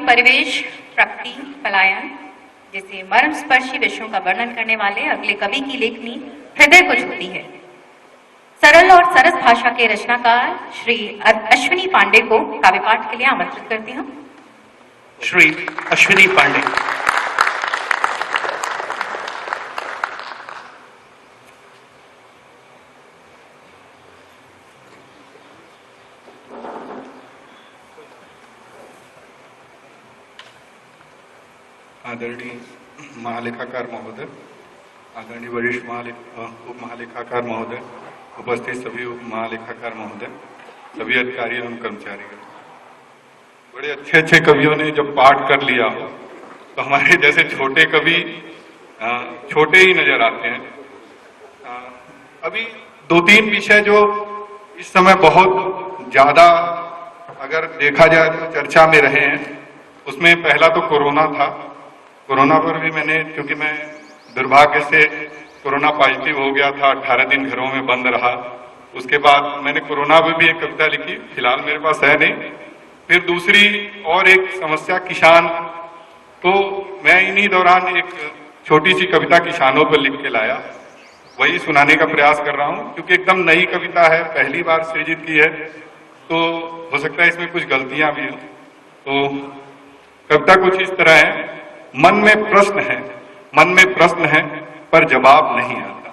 परिवेश, प्रकृति, पलायन जैसे मर्मस्पर्शी विषयों का वर्णन करने वाले अगले कवि की लेखनी हृदय को छूती है। सरल और सरस भाषा के रचनाकार श्री अश्विनी पांडे को काव्य पाठ के लिए आमंत्रित करती हूँ। श्री अश्विनी पांडे। आदरणीय महालेखाकार महोदय, आदरणीय वरिष्ठ उप महालेखाकार महोदय, उपस्थित सभी उप महालेखाकार महोदय, सभी अधिकारी एवं कर्मचारीगण, बड़े अच्छे अच्छे कवियों ने जब पाठ कर लिया हो तो हमारे जैसे छोटे कवि छोटे ही नजर आते हैं। अभी दो तीन विषय जो इस समय बहुत ज्यादा अगर देखा जाए तो चर्चा में रहे हैं, उसमें पहला तो कोरोना था। कोरोना पर भी मैंने, क्योंकि मैं दुर्भाग्य से कोरोना पॉजिटिव हो गया था, 18 दिन घरों में बंद रहा। उसके बाद मैंने कोरोना पर भी एक कविता लिखी, फिलहाल मेरे पास है नहीं। फिर दूसरी और एक समस्या किसान, तो मैं इन्हीं दौरान एक छोटी सी कविता किसानों पर लिख के लाया, वही सुनाने का प्रयास कर रहा हूँ, क्योंकि एकदम नई कविता है, पहली बार सृजित की है, तो हो सकता है इसमें कुछ गलतियां भी हो। तो कविता कुछ इस तरह है। मन में प्रश्न है, मन में प्रश्न है पर जवाब नहीं आता,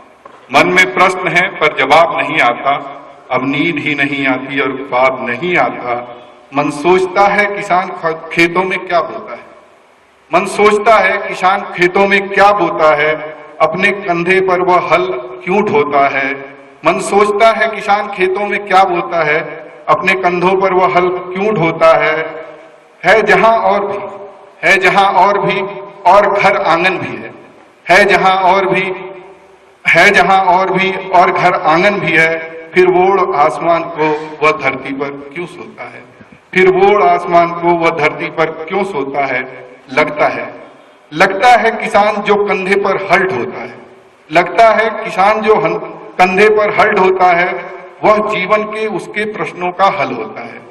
मन में प्रश्न है पर जवाब नहीं आता, अब नींद ही नहीं आती और ख्वाब नहीं आता। मन सोचता है किसान खेतों में क्या बोता है, मन सोचता है किसान खेतों में क्या बोता है, अपने कंधे पर वह हल क्यों ढोता है। मन सोचता है किसान खेतों में क्या बोता है, अपने कंधों पर वह हल क्यों ढोता है जहां और भी, है जहां और भी और घर आंगन भी है जहां और भी, है जहां और भी और घर आंगन भी है। फिर वो आसमान को वह धरती पर क्यों सोता है, फिर वो आसमान को वह धरती पर क्यों सोता है। लगता है किसान जो कंधे पर हल ढोता है, लगता है किसान जो कंधे पर हल ढोता है, वह जीवन के उसके प्रश्नों का हल होता है,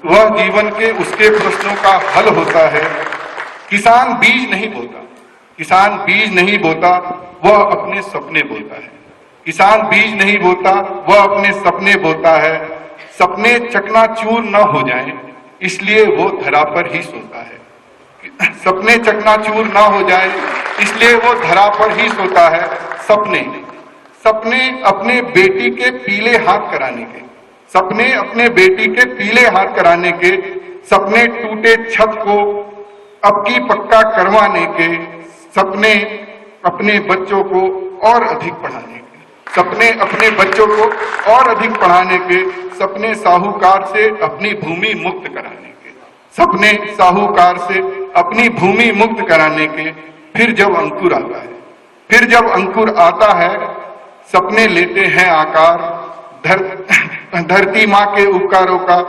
वह जीवन के उसके प्रश्नों का हल होता है। किसान बीज नहीं बोता, किसान बीज नहीं बोता, वह अपने सपने बोता है, किसान बीज नहीं बोता, वह अपने सपने बोता है। सपने चकनाचूर न हो जाएं, इसलिए वो धरा पर ही सोता है, सपने चकनाचूर न हो जाए इसलिए वो धरा पर ही सोता है। सपने अपने बेटी के पीले हाथ कराने के, सपने अपने बेटी के पीले हाथ कराने के, सपने टूटे छत को अब की पक्का करवाने के, सपने अपने बच्चों को और अधिक पढ़ाने के, सपने अपने बच्चों को और अधिक पढ़ाने के, सपने साहूकार से अपनी भूमि मुक्त कराने के, सपने साहूकार से अपनी भूमि मुक्त कराने के। फिर जब अंकुर आता है, फिर जब अंकुर आता है, सपने लेते हैं आकार, धरती माँ के उपकारों का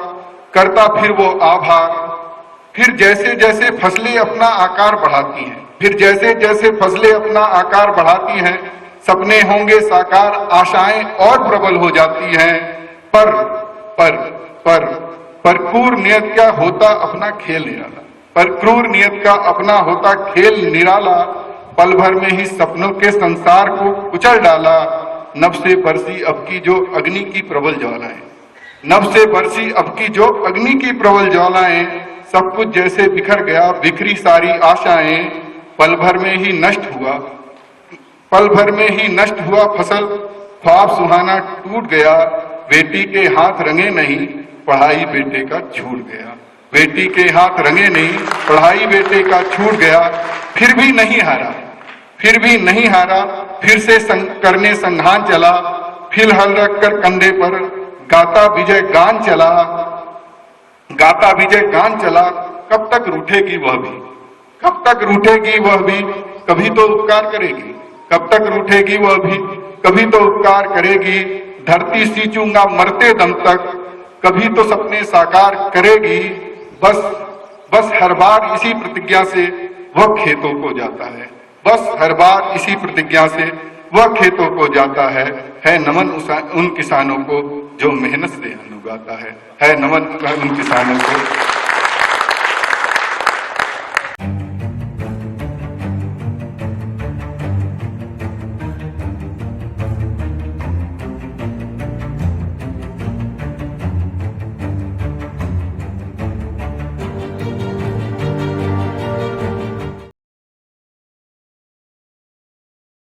करता फिर वो आभार। फिर जैसे जैसे फसलें अपना आकार बढ़ाती हैं, फिर जैसे जैसे फसलें अपना आकार बढ़ाती हैं, सपने होंगे साकार, आशाएं और प्रबल हो जाती हैं। पर क्रूर नियत क्या होता अपना खेल निराला, पर क्रूर नियत का अपना होता खेल निराला। पल भर में ही सपनों के संसार को कुचल डाला, नभ से बरसी अब की जो अग्नि की प्रबल ज्वालाएं, नभ से बरसी अब की जो अग्नि की प्रबल ज्वालाएं। सब कुछ जैसे बिखर गया, बिखरी सारी आशाएं, पल भर में ही नष्ट हुआ, पल भर में ही नष्ट हुआ फसल, ख्वाब सुहाना टूट गया। बेटी के हाथ रंगे नहीं, पढ़ाई बेटे का छूट गया, बेटी के हाथ रंगे नहीं, पढ़ाई बेटे का छूट गया। फिर भी नहीं हारा, फिर भी नहीं हारा, फिर से करने संघान चला, फिर हल रखकर कंधे पर गाता विजय गान चला, गाता विजय गान चला। कब तक रूठेगी वह भी, कब तक रूठेगी वह भी, कभी तो उपकार करेगी, कब तक रूठेगी वह भी, कभी तो उपकार करेगी। धरती सींचूंगा मरते दम तक, कभी तो सपने साकार करेगी। बस हर बार इसी प्रतिज्ञा से वह खेतों को जाता है, बस हर बार इसी प्रतिज्ञा से वह खेतों को जाता है नमन उन किसानों को जो मेहनत से अन्न उगाता है नमन उन किसानों को